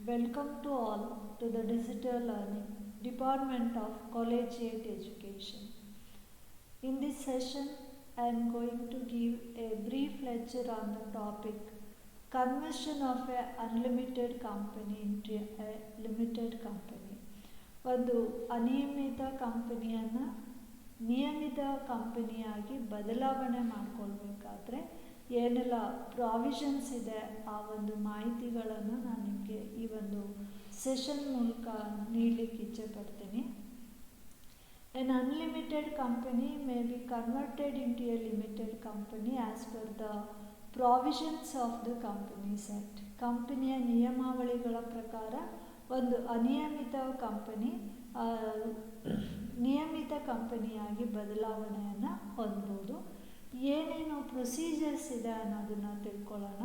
Welcome to all to the Digital Learning Department of Collegiate Education. In this session, I am going to give a brief lecture on the topic Conversion of an Unlimited Company into a Limited Company. ಒಂದು ಅನಿಯಮಿತ ಕಂಪನಿಯನ್ನು ನಿಯಮಿತ ಕಂಪನಿಯಾಗಿ ಬದಲಾವಣೆ ಮಾಡಿಕೊಳ್ಬೇಕಾದ್ರೆ ಏನೆಲ್ಲ provisions ಇದೆ ಆ ಒಂದು ಮಾಹಿತಿಗಳನ್ನು ನಾನು ನಿಮಗೆ ಈ ಒಂದು ಸೆಷನ್ ಮೂಲಕ ನೀಡಲಿಕ್ಕೆ ಇಚ್ಛೆ ಪಡ್ತೀನಿ. An unlimited company may be converted into a limited company as per the provisions of the Companies Act. ಕಂಪನಿಯ ನಿಯಮಾವಳಿಗಳ ಪ್ರಕಾರ ಒಂದು ಅನಿಯಮಿತ ಕಂಪನಿ ನಿಯಮಿತ ಕಂಪನಿಯಾಗಿ ಬದಲಾವಣೆಯನ್ನು ಹೊಂದ್ಬೋದು. ಏನೇನು ಪ್ರೊಸೀಜರ್ಸ್ ಇದೆ ಅನ್ನೋದನ್ನು ತಿಳ್ಕೊಳ್ಳೋಣ.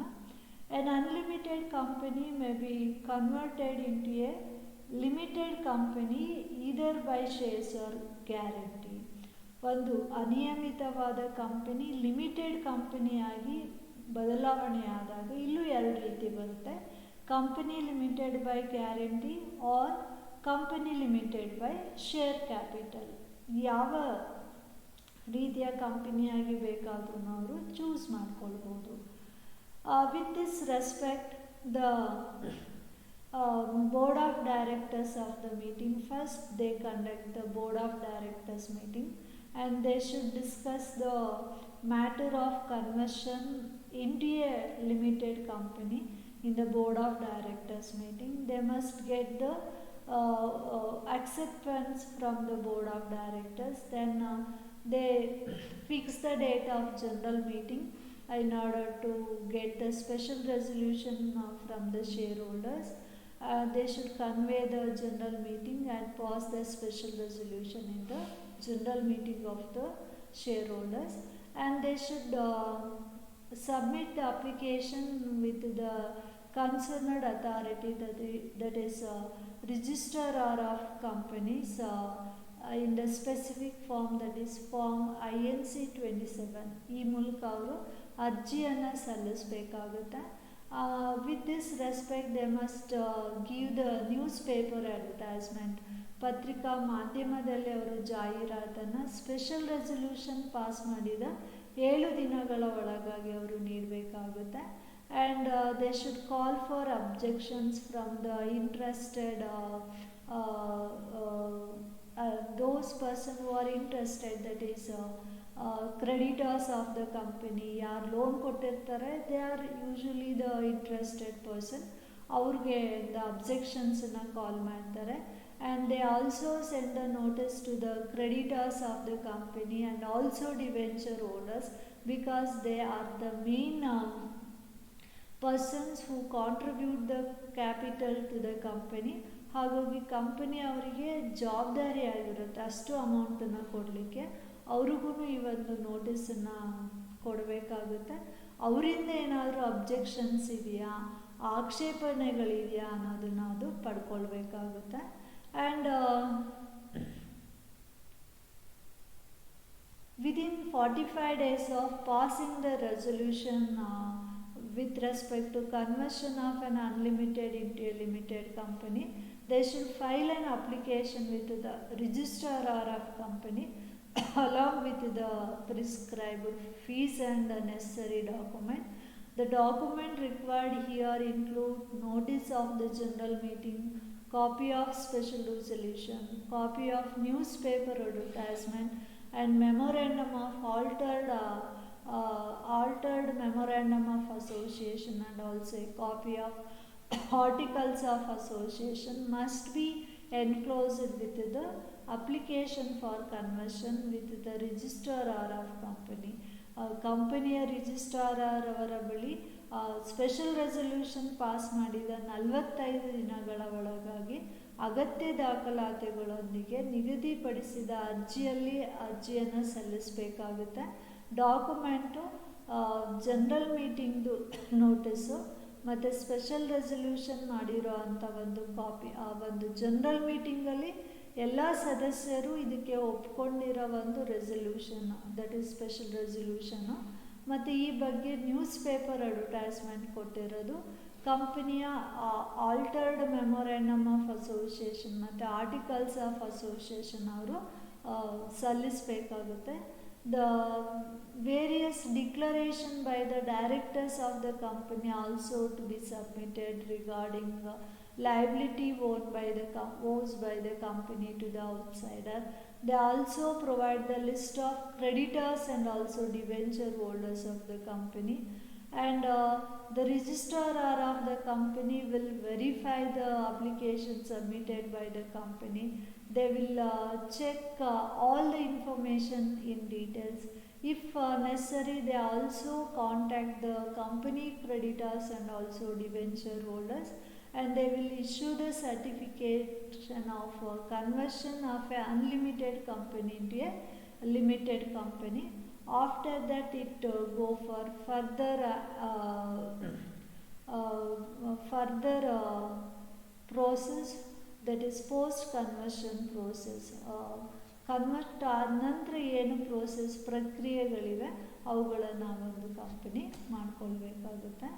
An unlimited company may be converted into a limited company either by shares or guarantee. ಒಂದು ಅನಿಯಮಿತವಾದ ಕಂಪನಿ ಲಿಮಿಟೆಡ್ ಕಂಪನಿಯಾಗಿ ಬದಲಾವಣೆಯಾದಾಗ ಇಲ್ಲೂ ಎರಡು ರೀತಿ ಬರುತ್ತೆ. Company limited by guarantee or company limited by share capital. ಯಾವ ರೀತಿಯ ಕಂಪನಿಯಾಗಿ ಬೇಕಾದ್ರೂ ಅವರು ಚೂಸ್ ಮಾಡ್ಕೊಳ್ಬೋದು. With this respect the board of directors of the meeting, first they conduct the board of directors meeting and they should discuss the matter of conversion into a limited company in the board of directors meeting. They must get the acceptance from the board of directors. Then they fix the date of general meeting in order to get the special resolution from the shareholders. They should convey the general meeting and pass the special resolution in the general meeting of the shareholders, and they should submit the application with the concerned authority, that is registrar of companies, in the specific form, that is form INC 27. ಈ ಮೂಲಕ ಅವರು ಅರ್ಜಿಯನ್ನು ಸಲ್ಲಿಸಬೇಕಾಗುತ್ತೆ. With this respect they must give the newspaper advertisement. ಪತ್ರಿಕಾ ಮಾಧ್ಯಮದಲ್ಲಿ ಅವರು ಜಾಹೀರಾತನ್ನು special resolution pass ಮಾಡಿದ 7 ದಿನಗಳ ಒಳಗಾಗಿ ಅವರು ನೀಡಬೇಕಾಗುತ್ತೆ. And they should call for objections from the interested those person who are interested, that is creditors of the company. ಯಾರು ಲೋನ್ ಕೊಟ್ಟಿರ್ತಾರೆ they are usually the interested person. ಅವ್ರಿಗೆ ದ ಅಬ್ಜೆಕ್ಷನ್ಸನ್ನು call ಮಾಡ್ತಾರೆ. And they also send the notice to the creditors of the company and also debenture holders, because they are the main persons who contribute the capital to the company. ಹಾಗಾಗಿ company ಅವರಿಗೆ ಜವಾಬ್ದಾರಿಯಾಗಿರುತ್ತೆ ಅಷ್ಟು ಅಮೌಂಟನ್ನು ಕೊಡಲಿಕ್ಕೆ. ಅವ್ರಿಗೂ ಈ ಒಂದು ನೋಟಿಸನ್ನು ಕೊಡಬೇಕಾಗುತ್ತೆ. ಅವರಿಂದ ಏನಾದರೂ ಅಬ್ಜೆಕ್ಷನ್ಸ್ ಇದೆಯಾ, ಆಕ್ಷೇಪಣೆಗಳಿದೆಯಾ ಅನ್ನೋದನ್ನು ಅದು ಪಡ್ಕೊಳ್ಬೇಕಾಗುತ್ತೆ. And within 45 days of passing the resolution with respect to conversion of an unlimited into a limited company, they should file an application with the registrar of company along with the prescribed fees and the necessary document. The document required here include notice of the general meeting, copy of special resolution, copy of newspaper advertisement, and memorandum of altered memorandum of association, and also a copy of articles of association must be enclosed with the application for conversion with the registrar of company. ಕಂಪನಿಯ registrar ಅವರ ಬಳಿ special resolution pass ಮಾಡಿದ 45 ದಿನಗಳ ಒಳಗಾಗಿ ಅಗತ್ಯ ದಾಖಲಾತಿಗಳೊಂದಿಗೆ ನಿಗದಿಪಡಿಸಿದ ಅರ್ಜಿಯನ್ನು ಸಲ್ಲಿಸಬೇಕಾಗುತ್ತೆ. Document general ಮೀಟಿಂಗ್ದು notice ಮತ್ತು ಸ್ಪೆಷಲ್ ರೆಸಲ್ಯೂಷನ್ ಮಾಡಿರೋ ಅಂಥ ಒಂದು ಕಾಪಿ. ಆ ಒಂದು ಜನರಲ್ ಮೀಟಿಂಗಲ್ಲಿ ಎಲ್ಲ ಸದಸ್ಯರು ಇದಕ್ಕೆ ಒಪ್ಕೊಂಡಿರೋ ಒಂದು ರೆಸಲ್ಯೂಷನ್, ದಟ್ ಈಸ್ ಸ್ಪೆಷಲ್ ರೆಸಲ್ಯೂಷನ್ನು, ಮತ್ತು ಈ ಬಗ್ಗೆ ನ್ಯೂಸ್ ಪೇಪರ್ ಅಡ್ವರ್ಟೈಸ್ಮೆಂಟ್ ಕೊಟ್ಟಿರೋದು, ಕಂಪನಿಯ ಆಲ್ಟರ್ಡ್ ಮೆಮೊರೆಂಡಮ್ ಆಫ್ ಅಸೋಸಿಯೇಷನ್ ಮತ್ತು ಆರ್ಟಿಕಲ್ಸ್ ಆಫ್ ಅಸೋಸಿಯೇಷನ್ ಅವರು ಸಲ್ಲಿಸಬೇಕಾಗುತ್ತೆ. The various declaration by the directors of the company also to be submitted regarding liability owed by the company to the outsider. They also provide the list of creditors and also debenture holders of the company, and the registrar of the company will verify the application submitted by the company. They will check all the information in details. If necessary, they also contact the company creditors and also debenture holders, and they will issue the certification of conversion of an unlimited company into a limited company. After that, it go for further process, that is post conversion process. Convert ಆದ ನಂತರ ಏನು process ಪ್ರಕ್ರಿಯೆಗಳಿವೆ ಅವುಗಳನ್ನು ನಾವೊಂದು company ಮಾಡ್ಕೊಳ್ಬೇಕಾಗುತ್ತೆ.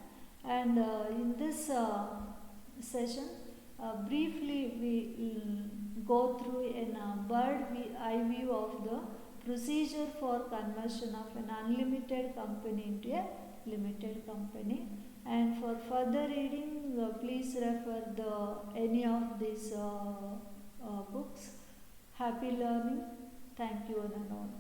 And in this session, briefly we go through a eye view of the procedure for conversion of an unlimited company into a limited company. And for further reading, please refer any of these books. Happy learning. Thank you one and all.